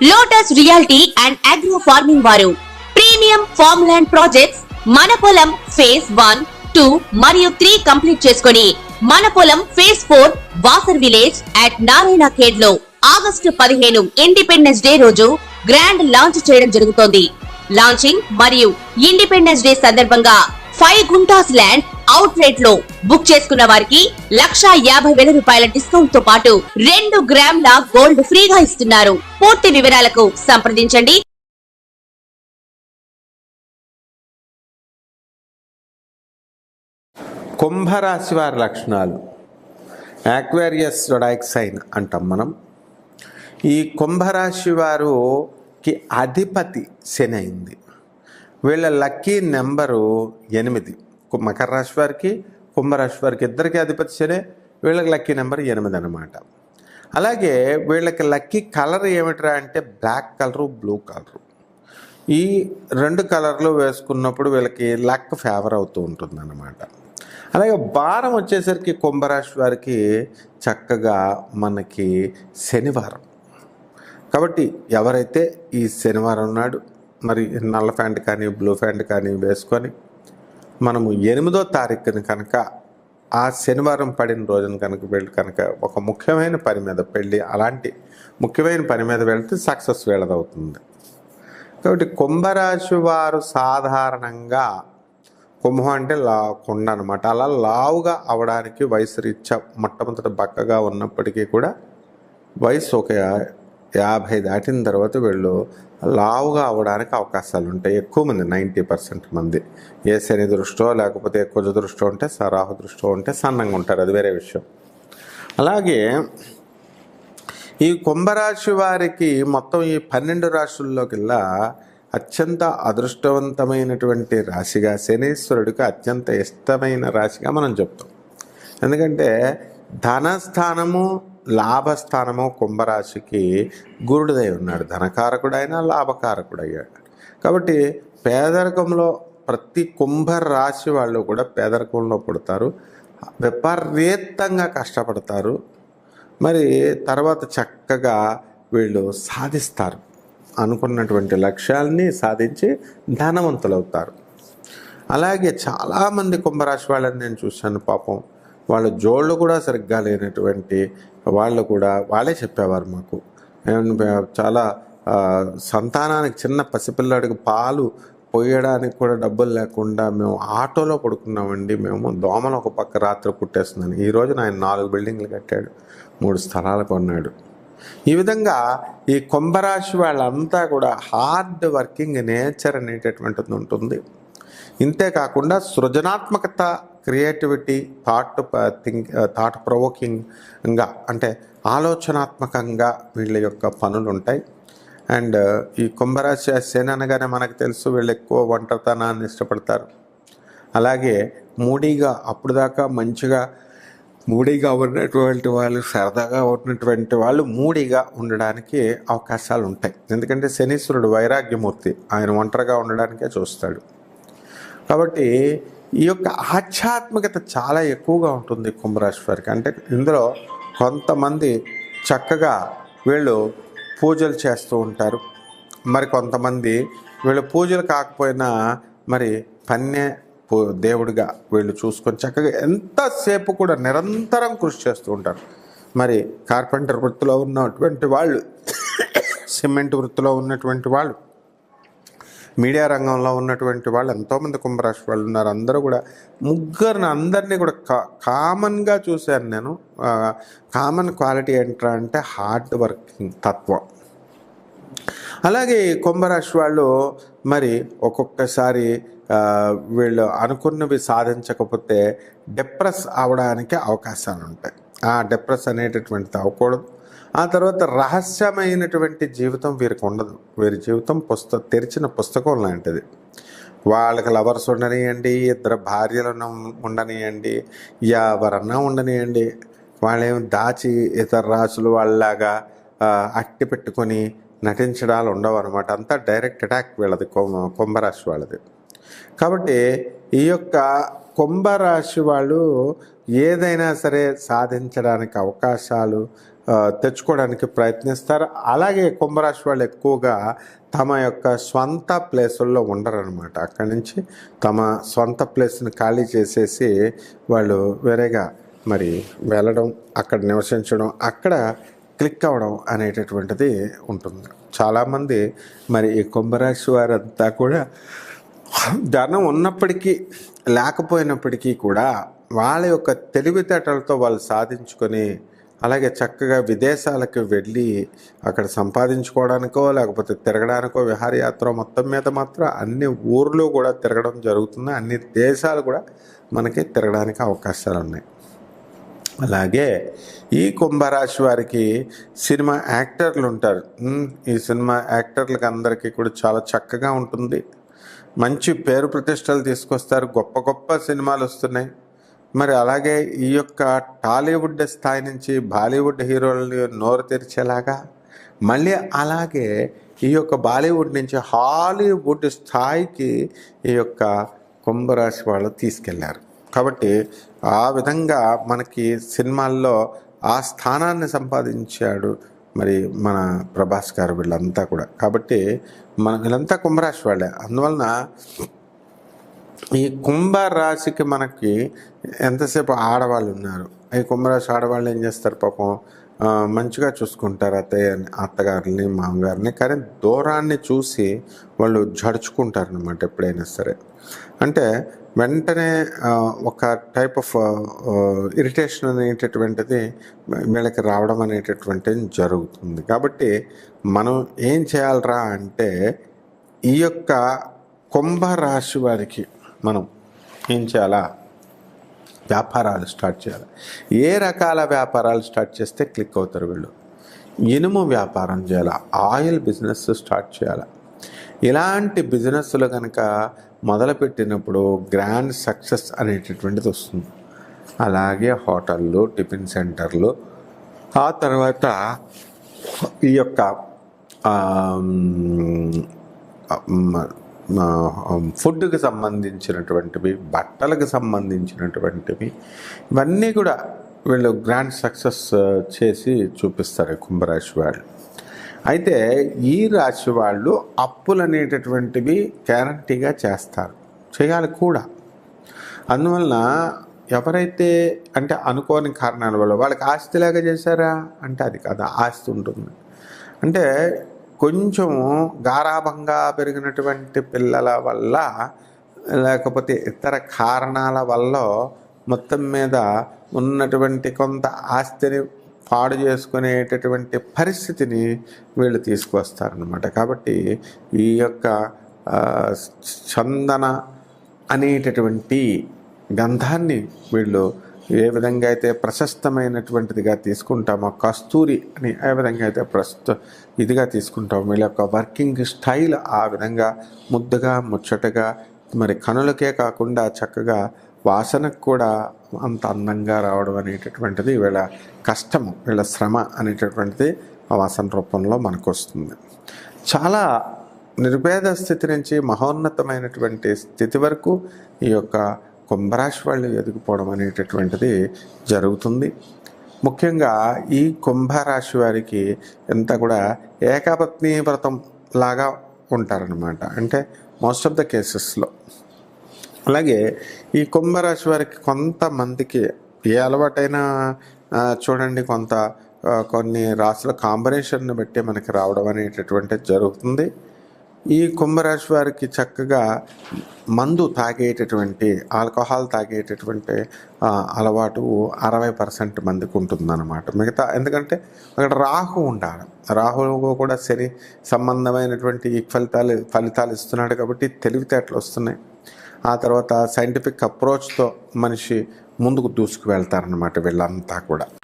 Lotus reality and agro farming వారు premium farm land projects మన పొలం ఫేజ్ 1, 2 మరియు 3 కంప్లీట్ చేసుకొని మన పొలం phase 4 Wasar village at Narayana Khed లో ఆగస్టు 15 ఇండిపెండెన్స్ డే రోజు గ్రాండ్ లాంచ్ చేయడం జరుగుతోంది. లాంచింగ్ మరియు ఇండిపెండెన్స్ డే సందర్భంగా 5 గుంటాస్ ల్యాండ్ అవుట్ రేట్ లో బుక్ చేసుకున్న వారికి 1,50,000 రూపాయల డిస్కౌంట్ తో పాటు 2 గ్రాముల గోల్డ్ ఫ్రీగా ఇస్తున్నారు. పూర్తి వివరాలకు సంప్రదించండి. కుంభరాశి వారి లక్షణాలు. యాక్వేరియస్ జొడాయిక్ సైన్ అంటాం మనం. ఈ కుంభరాశి వారికి అధిపతి శని అయింది. వీళ్ళ లక్కీ నెంబరు 8. మకర రాశి వారికి, కుంభరాశి వారికి ఇద్దరికి అధిపతి శని. వీళ్ళకి లక్కీ నెంబర్ 8 అన్నమాట. అలాగే వీళ్ళకి లక్కీ కలర్ ఏమిట్రా అంటే బ్లాక్ కలరు, బ్లూ కలరు. ఈ 2 కలర్లు వేసుకున్నప్పుడు వీళ్ళకి లక్ ఫేవర్ అవుతూ ఉంటుంది అన్నమాట. అలాగే వారం వచ్చేసరికి కుంభరాశి వారికి చక్కగా మనకి శనివారం. కాబట్టి ఎవరైతే ఈ శనివారం నాడు మరి నల్ల ప్యాంట్ కానీ బ్లూ ప్యాంట్ కానీ వేసుకొని మనము 8వ తారీఖుని కనుక ఆ శనివారం పడిన రోజున కనుక వెళ్ళి కనుక ఒక ముఖ్యమైన పని మీద పెళ్ళి అలాంటి ముఖ్యమైన పని మీద వెళ్తే సక్సెస్ వీళ్ళదవుతుంది. కాబట్టి కుంభరాశి వారు సాధారణంగా, కుంభం అంటే కొండ అనమాట, అలా లావుగా అవడానికి వయసు రీత్యా మొట్టమొదట బక్కగా ఉన్నప్పటికీ కూడా వయసు ఒక 50 దాటిన తర్వాత వీళ్ళు లావుగా అవడానికి అవకాశాలు ఉంటాయి. ఎక్కువ మంది 90% మంది ఏ శని దృష్టో లేకపోతే కుజ దృష్టో ఉంటే, రాహు దృష్టో ఉంటే సన్నంగా ఉంటారు, అది వేరే విషయం. అలాగే ఈ కుంభరాశి వారికి మొత్తం ఈ 12 రాశుల్లోకెల్లా అత్యంత అదృష్టవంతమైనటువంటి రాశిగా, శనీశ్వరుడికి అత్యంత ఇష్టమైన రాశిగా మనం చెప్తాం. ఎందుకంటే ధనస్థానము, లాభస్థానము కుంభరాశికి గురుడిదై ఉన్నాడు. ధనకారకుడైన లాభకారకుడయ్యాడు. కాబట్టి పేదరికంలో ప్రతి కుంభరాశి వాళ్ళు కూడా పేదరికంలో పుడతారు, విపరీతంగా కష్టపడతారు. మరి తర్వాత చక్కగా వీళ్ళు సాధిస్తారు, అనుకున్నటువంటి లక్ష్యాలని సాధించి ధనవంతులవుతారు. అలాగే చాలామంది కుంభరాశి వాళ్ళని నేను చూశాను. పాపం వాళ్ళ జోళ్ళు కూడా సరిగ్గా లేనటువంటి వాళ్ళు కూడా వాళ్ళే చెప్పేవారు మాకు. చాలా సంతానానికి, చిన్న పసిపిల్లాడికి పాలు పోయడానికి కూడా డబ్బులు లేకుండా మేము ఆటోలో పడుకున్నామండి. మేము దోమలు ఒక పక్క రాత్రి కుట్టేస్తుందని. ఈరోజు ఆయన 4 బిల్డింగ్లు కట్టాడు, 3 స్థలాలు కొన్నాడు. ఈ విధంగా ఈ కుంభరాశి వాళ్ళంతా కూడా హార్డ్ వర్కింగ్ నేచర్ అనేటటువంటిది ఉంటుంది. ఇంతేకాకుండా సృజనాత్మకత, క్రియేటివిటీ, థాట్ ప్రొవోకింగ్గా అంటే ఆలోచనాత్మకంగా వీళ్ళ యొక్క పనులు ఉంటాయి. అండ్ ఈ కుంభరాశి శని అనగానే మనకు తెలుసు, వీళ్ళు ఎక్కువ ఒంటరితనాన్ని ఇష్టపడతారు. అలాగే మూడీగా, అప్పుడు దాకా మంచిగా మూడీగా ఉన్నటువంటి వాళ్ళు, సరదాగా ఉన్నటువంటి వాళ్ళు మూడీగా ఉండడానికి అవకాశాలు ఉంటాయి. ఎందుకంటే శనీశ్వరుడు వైరాగ్యమూర్తి, ఆయన ఒంటరిగా ఉండడానికే చూస్తాడు. కాబట్టి ఈ యొక్క ఆధ్యాత్మికత చాలా ఎక్కువగా ఉంటుంది కుంభరాశి వారికి. అంటే ఇందులో కొంతమంది చక్కగా వీళ్ళు పూజలు చేస్తూ ఉంటారు. మరి కొంతమంది వీళ్ళు పూజలు కాకపోయినా మరి దేవుడిగా వీళ్ళు చూసుకొని చక్కగా ఎంతసేపు కూడా నిరంతరం కృషి చేస్తూ ఉంటారు. మరి కార్పెంటర్ వృత్తిలో ఉన్నటువంటి వాళ్ళు, సిమెంట్ వృత్తిలో ఉన్నటువంటి వాళ్ళు, మీడియా రంగంలో ఉన్నటువంటి వాళ్ళు, ఎంతోమంది కుంభరాశి వాళ్ళు ఉన్నారు. అందరూ కూడా అందరినీ కూడా కామన్గా చూశాను నేను. కామన్ క్వాలిటీ ఏంట్రా అంటే హార్డ్ వర్కింగ్ తత్వం. అలాగే కుంభరాశి వాళ్ళు మరి ఒక్కొక్కసారి వీళ్ళు అనుకున్నవి సాధించకపోతే డిప్రెస్ అవడానికి అవకాశాలు ఉంటాయి. ఆ డిప్రెస్ అనేటటువంటిది అవ్వకూడదు. ఆ తర్వాత రహస్యమైనటువంటి జీవితం వీరికి ఉండదు. వీరి జీవితం తెరిచిన పుస్తకం లాంటిది. వాళ్ళకి లవర్స్ ఉండనియండి, 2 భార్యలు ఉండనియండి, ఎవరన్నా ఉండనియండి, వాళ్ళేం దాచి ఇతర రాశులు వాళ్ళలాగా అట్టి పెట్టుకొని నటించడాలు ఉండవు అనమాట. అంతా డైరెక్ట్ అటాక్ వీళ్ళది, కుంభరాశి వాళ్ళది. కాబట్టి ఈ యొక్క కుంభరాశి వాళ్ళు ఏదైనా సరే సాధించడానికి అవకాశాలు తెచ్చుకోవడానికి ప్రయత్నిస్తారు. అలాగే కుంభరాశి వాళ్ళు ఎక్కువగా తమ యొక్క స్వంత ప్లేసుల్లో ఉండరనమాట. అక్కడి నుంచి తమ స్వంత ప్లేస్ని ఖాళీ చేసేసి వాళ్ళు వేరేగా మరి వెళ్ళడం, అక్కడ నివసించడం, అక్కడ క్లిక్ అవ్వడం అనేటటువంటిది ఉంటుంది. చాలామంది మరి ఈ కుంభరాశి వారంతా కూడా ధనం ఉన్నప్పటికీ లేకపోయినప్పటికీ కూడా వాళ్ళ యొక్క తెలివితేటలతో వాళ్ళు సాధించుకొని అలాగే చక్కగా విదేశాలకు వెళ్ళి అక్కడ సంపాదించుకోవడానికో లేకపోతే తిరగడానికో విహారయాత్ర మొత్తం మీద మాత్రం అన్ని ఊర్లు కూడా తిరగడం జరుగుతుంది. అన్ని దేశాలు కూడా మనకి తిరగడానికి అవకాశాలు ఉన్నాయి. అలాగే ఈ కుంభరాశి వారికి సినిమా యాక్టర్లు ఉంటారు. ఈ సినిమా యాక్టర్లకు అందరికీ కూడా చాలా చక్కగా ఉంటుంది. మంచి పేరు ప్రతిష్టలు తీసుకొస్తారు. గొప్ప గొప్ప సినిమాలు వస్తున్నాయి. మరి అలాగే ఈ యొక్క టాలీవుడ్ స్థాయి నుంచి బాలీవుడ్ హీరోలని నోరు తెరిచేలాగా, మళ్ళీ అలాగే ఈ యొక్క బాలీవుడ్ నుంచి హాలీవుడ్ స్థాయికి ఈ యొక్క కుంభరాశి వాళ్ళు తీసుకెళ్లారు. కాబట్టి ఆ విధంగా మనకి సినిమాల్లో ఆ స్థానాన్ని సంపాదించాడు మరి మన ప్రభాస్ గారు వీళ్ళంతా కూడా. కాబట్టి వీళ్ళంతా కుంభరాశి వాళ్ళే. అందువలన ఈ కుంభరాశికి మనకి ఎంతసేపు ఆడవాళ్ళు ఉన్నారు. ఈ కుంభరాశి ఆడవాళ్ళు ఏం చేస్తారు పాపం, మంచిగా చూసుకుంటారు అత్తగారిని మామగారిని, కానీ దూరాన్ని చూసి వాళ్ళు జడుచుకుంటారు అన్నమాట ఎప్పుడైనా సరే. అంటే వెంటనే ఒక టైప్ ఆఫ్ ఇరిటేషన్ అనేటటువంటిది వీళ్ళకి రావడం అనేటటువంటిది జరుగుతుంది. కాబట్టి మనం ఏం చేయాలరా అంటే ఈ యొక్క కుంభరాశి వారికి మనం ఏం చేయాలా, వ్యాపారాలు స్టార్ట్ చేయాలి. ఏ రకాల వ్యాపారాలు స్టార్ట్ చేస్తే క్లిక్ అవుతారు వీళ్ళు? ఇనుము వ్యాపారం చేయాలి, ఆయిల్ బిజినెస్ స్టార్ట్ చేయాలి. ఇలాంటి బిజినెస్లు కనుక మొదలుపెట్టినప్పుడు గ్రాండ్ సక్సెస్ అనేటటువంటిది వస్తుంది. అలాగే హోటళ్ళు, టిఫిన్ సెంటర్లు, ఆ తర్వాత ఈ యొక్క ఫుడ్కి సంబంధించినటువంటివి, బట్టలకు సంబంధించినటువంటివి, ఇవన్నీ కూడా వీళ్ళు గ్రాండ్ సక్సెస్ చేసి చూపిస్తారు కుంభరాశి వాళ్ళు. అయితే ఈ రాశి వాళ్ళు అప్పులు అనేటటువంటివి గ్యారంటీగా చేయాలి కూడా. అందువలన ఎవరైతే అంటే అనుకోని కారణాల వల్ల వాళ్ళకి ఆస్తిలాగా చేశారా అంటే అది కాదు. ఆస్తి ఉంటుంది అంటే కొంచెం గారాభంగా పెరిగినటువంటి పిల్లల వల్ల లేకపోతే ఇతర కారణాల వల్ల మొత్తం మీద ఉన్నటువంటి కొంత ఆస్తిని పాడు చేసుకునేటటువంటి పరిస్థితిని వీళ్ళు తీసుకువస్తారనమాట. కాబట్టి ఈ యొక్క చందన అనేటటువంటి గంధాన్ని వీళ్ళు ఏ విధంగా అయితే ప్రశస్తమైనటువంటిదిగా తీసుకుంటామో, కస్తూరి అని ఏ విధంగా అయితే ఇదిగా తీసుకుంటామో, వీళ్ళ యొక్క వర్కింగ్ స్టైల్ ఆ విధంగా ముద్దుగా ముచ్చటగా మరి కనులకే కాకుండా చక్కగా వాసనకు కూడా అంత అందంగా రావడం అనేటటువంటిది వీళ్ళ కష్టము, వీళ్ళ శ్రమ అనేటటువంటిది ఆ వాసన రూపంలో మనకు వస్తుంది. చాలా నిర్భేద స్థితి నుంచి మహోన్నతమైనటువంటి స్థితి వరకు ఈ యొక్క కుంభరాశి వాళ్ళు ఎదిగిపోవడం అనేటటువంటిది జరుగుతుంది. ముఖ్యంగా ఈ కుంభరాశి వారికి ఎంత కూడా ఏకపత్ని వ్రతం లాగా ఉంటారనమాట. అంటే మోస్ట్ ఆఫ్ ద కేసెస్లో. అలాగే ఈ కుంభరాశి వారికి కొంతమందికి ఏ అలవాటైనా చూడండి కొన్ని రాశుల కాంబినేషన్ని బట్టి మనకి రావడం అనేటటువంటిది జరుగుతుంది. ఈ కుంభరాశి వారికి చక్కగా మందు తాగేటటువంటి, ఆల్కహాల్ తాగేటటువంటి అలవాటు 60% మందికి ఉంటుందన్నమాట. మిగతా ఎందుకంటే అక్కడ రాహు ఉండాలి. రాహువు కూడా శని సంబంధమైనటువంటి ఫలితాలు ఇస్తున్నాడు కాబట్టి తెలివితేటలు వస్తున్నాయి. ఆ తర్వాత సైంటిఫిక్ అప్రోచ్తో మనిషి ముందుకు దూసుకు వెళ్తారనమాట వీళ్ళంతా కూడా.